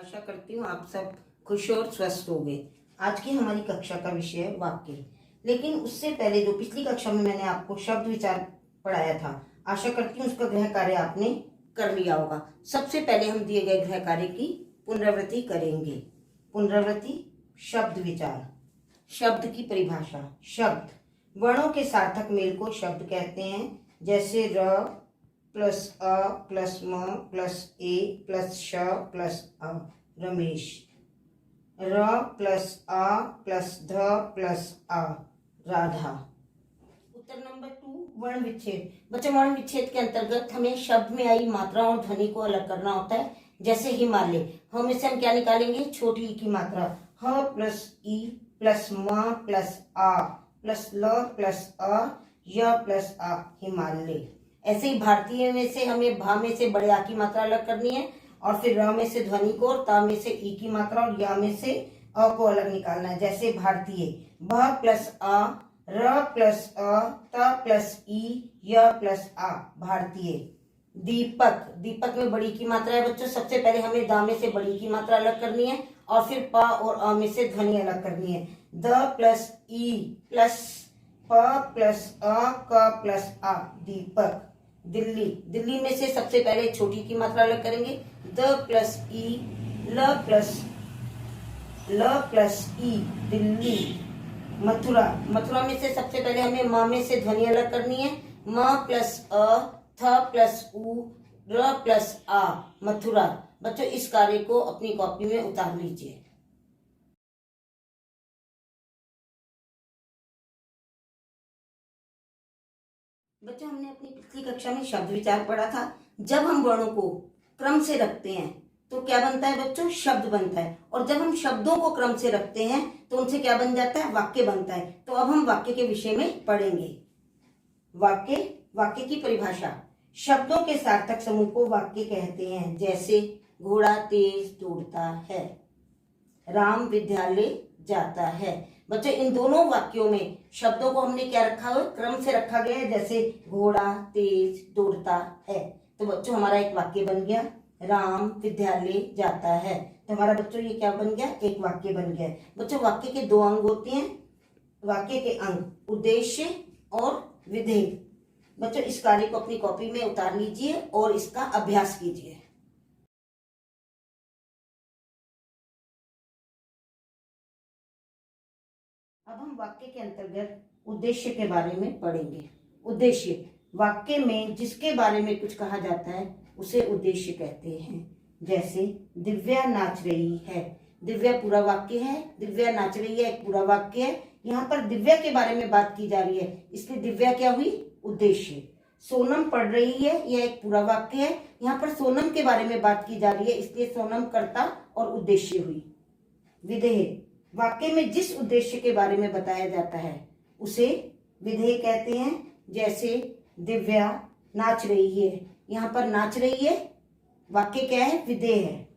आशा करती हूँ आप सब खुश और स्वस्थ होंगे। आज की हमारी कक्षा का विषय है वाक्य। लेकिन उससे पहले जो पिछली कक्षा में मैंने आपको शब्द विचार पढ़ाया था, आशा करती हूँ उसका गृह कार्य आपने कर लिया होगा। सबसे पहले हम दिए गए गृह कार्य की पुनरावृत्ति करेंगे। पुनरावृत्ति, शब्द विचार। शब्द की परिभाषा। शब्द वर्णों के सार्थक मेल को शब्द कहते हैं, जैसे र प्लस अ प्लस म प्लस ए प्लस श प्लस अ, रमेश। र प्लस आ प्लस ध प्लस आ, राधा। उत्तर नंबर 2, वर्ण विच्छेद। बच्चों, वर्ण विच्छेद के अंतर्गत हमें शब्द में आई मात्रा और ध्वनि को अलग करना होता है। जैसे हिमालय, हम इसे हम क्या निकालेंगे? छोटी ई की मात्रा। ह प्लस ई प्लस म प्लस आ प्लस ल प्लस अ, य प्लस आ, हिमालय। ऐसे ही भारतीय में से हमें भा में से बड़े आ की मात्रा अलग करनी है, और फिर र में से ध्वनि को, और ता में से ई की मात्रा, और या में से अ को अलग निकालना है। जैसे भारतीय, भ प्लस आ, र प्लस अ, त प्लस ई, य प्लस आ, भारतीय। दीपक, दीपक में बड़ी की मात्रा है बच्चों। सबसे पहले हमें दा में से बड़ी की मात्रा अलग करनी है, और फिर पा और अ में से ध्वनि अलग करनी है। द प्लस ई प्लस प प्लस अ क प्लस आ, दीपक। दिल्ली, दिल्ली में से सबसे पहले छोटी की मात्रा अलग करेंगे। द प्लस ई ल प्लस ई, दिल्ली। मथुरा, मथुरा में से सबसे पहले हमें म में से ध्वनि अलग करनी है। म प्लस अ, थ प्लस उ, र प्लस आ, मथुरा। बच्चों, इस कार्य को अपनी कॉपी में उतार लीजिए। बच्चों, हमने अपनी पिछली कक्षा में शब्द विचार पढ़ा था। जब हम वर्णों को क्रम से रखते हैं तो क्या बनता है बच्चों? शब्द बनता है। और जब हम शब्दों को क्रम से रखते हैं तो उनसे क्या बन जाता है? वाक्य बनता है। तो अब हम वाक्य के विषय में पढ़ेंगे। वाक्य, वाक्य की परिभाषा। शब्दों के सार्थक समूह को वाक्य कहते हैं। जैसे घोड़ा तेज दौड़ता है, राम विद्यालय जाता है। बच्चों, इन दोनों वाक्यों में शब्दों को हमने क्या रखा है? क्रम से रखा गया है। जैसे घोड़ा तेज दौड़ता है, तो बच्चों हमारा एक वाक्य बन गया। राम विद्यालय जाता है, तो हमारा बच्चों ये क्या बन गया? एक वाक्य बन गया। बच्चों, वाक्य के दो अंग होते हैं। वाक्य के अंग, उद्देश्य और विधेय। बच्चों, इस कार्य को अपनी कॉपी में उतार लीजिए और इसका अभ्यास कीजिए। अब हम वाक्य के अंतर्गत उद्देश्य के बारे में पढ़ेंगे। उद्देश्य, वाक्य में जिसके बारे में कुछ कहा जाता है उसे उद्देश्य कहते हैं। जैसे दिव्या नाच रही है, दिव्या पूरा वाक्य है। दिव्या नाच रही है एक पूरा वाक्य है। यहाँ पर दिव्या के बारे में बात की जा रही है, इसलिए दिव्या क्या हुई? उद्देश्य। सोनम पढ़ रही है, यह एक पूरा वाक्य है। यहाँ पर सोनम के बारे में बात की जा रही है, इसलिए सोनम कर्ता और उद्देश्य हुई। विधेय, वाक्य में जिस उद्देश्य के बारे में बताया जाता है उसे विधेय कहते हैं। जैसे दिव्या नाच रही है, यहाँ पर नाच रही है वाक्य क्या है? विधेय है।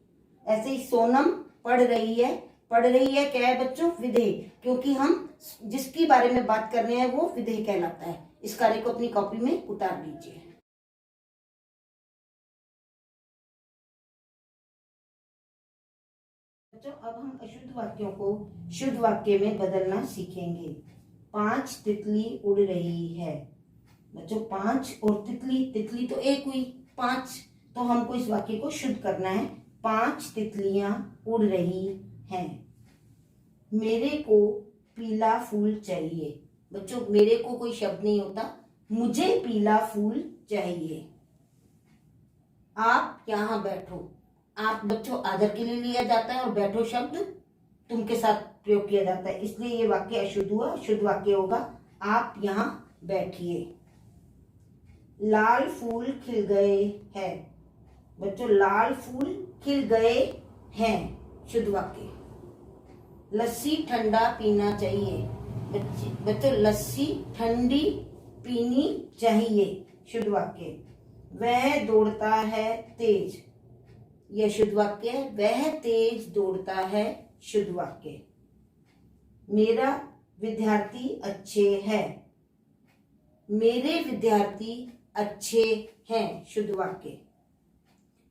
ऐसे ही सोनम पढ़ रही है, पढ़ रही है क्या है बच्चों? विधेय, क्योंकि हम जिसके बारे में बात कर रहे हैं वो विधेय कहलाता है। इस कार्य को अपनी कॉपी में उतार लीजिए। बच्चों, अब हम अशुद्ध वाक्यों को शुद्ध वाक्य में बदलना सीखेंगे। 5 तितली उड़ रही है। बच्चों, 5 और तितली, तितली तो एक हुई, 5, तो हमको इस वाक्य को शुद्ध करना है। 5 तितलियां उड़ रही हैं। मेरे को पीला फूल चाहिए। बच्चों, मेरे को कोई शब्द नहीं होता, मुझे पीला फूल चाहिए। आप यहाँ बैठो। आप बच्चों आदर के लिए लिया जाता है, और बैठो शब्द तुम के साथ प्रयोग किया जाता है, इसलिए ये वाक्य अशुद्ध हुआ। शुद्ध वाक्य होगा आप यहाँ बैठिए। लाल फूल खिल गए हैं। बच्चों, लाल फूल खिल गए हैं, शुद्ध वाक्य। लस्सी ठंडा पीना चाहिए। बच्चों, लस्सी ठंडी पीनी चाहिए, शुद्ध वाक्य। वह दौड़ता है तेज, यह शुद्ध वाक्य है। वह तेज दौड़ता है, शुद्ध वाक्य। मेरा विद्यार्थी अच्छे हैं, मेरे विद्यार्थी अच्छे हैं, शुद्ध वाक्य।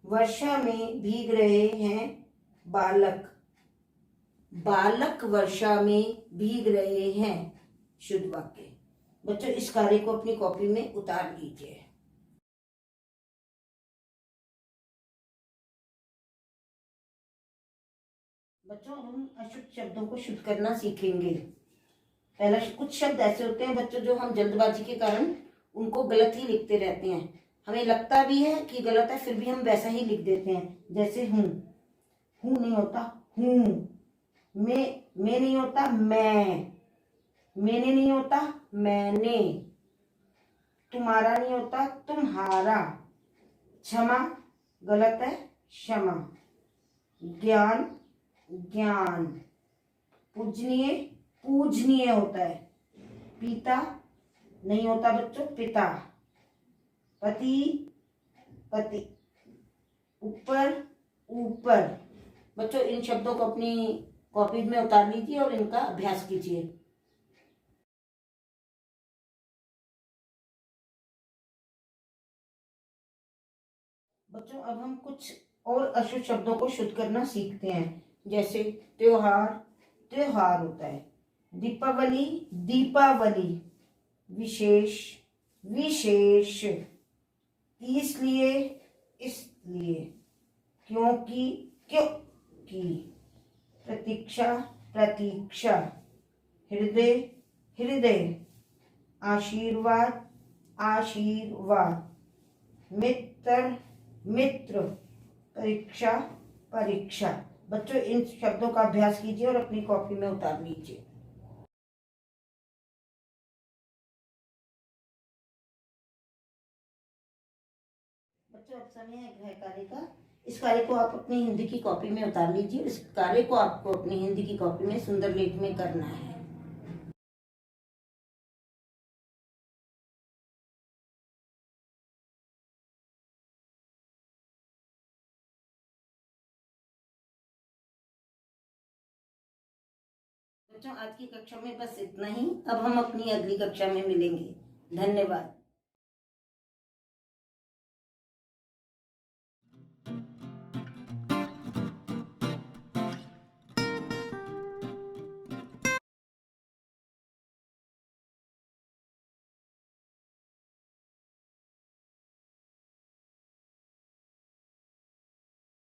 वर्षा में भीग रहे हैं, बालक, बालक वर्षा में भीग रहे हैं। शुद्ध वाक्य। बच्चों इस कार्य को अपनी कॉपी में उतार लीजिए। बच्चों हम अशुद्ध शब्दों को शुद्ध करना सीखेंगे। पहला कुछ शब्द ऐसे होते हैं बच्चों जो हम जल्दबाजी के कारण उनको गलत ही लिखते रहते हैं। हमें लगता भी है कि गलत है फिर भी हम वैसा ही लिख देते हैं। जैसे हूँ, हूँ नहीं होता हूँ, मैं नहीं होता मैं, मैंने नहीं होता मैंने, तुम्हारा नहीं होता तुम्हारा, क्षमा गलत है क्षमा, ज्ञान ज्ञान, पूजनीय पूजनीय होता है, पिता नहीं होता बच्चों पिता, पति पति, ऊपर ऊपर। बच्चों इन शब्दों को अपनी कॉपी में उतार लीजिए और इनका अभ्यास कीजिए। बच्चों अब हम कुछ और अशुद्ध शब्दों को शुद्ध करना सीखते हैं। जैसे त्योहार, त्योहार होता है, दीपावली दीपावली, विशेष विशेष, इसलिए इसलिए, क्योंकि क्योंकि, प्रतीक्षा प्रतीक्षा, हृदय हृदय, आशीर्वाद आशीर्वाद, मित्र मित्र, परीक्षा परीक्षा। बच्चों इन शब्दों का अभ्यास कीजिए और अपनी कॉपी में उतार लीजिए। बच्चों अब समय है गृह कार्य का। इस कार्य को आप अपनी हिंदी की कॉपी में उतार लीजिए। इस कार्य को आपको अपनी हिंदी की कॉपी में सुंदर लेख में करना है। बच्चों आज की कक्षा में बस इतना ही। अब हम अपनी अगली कक्षा में मिलेंगे। धन्यवाद।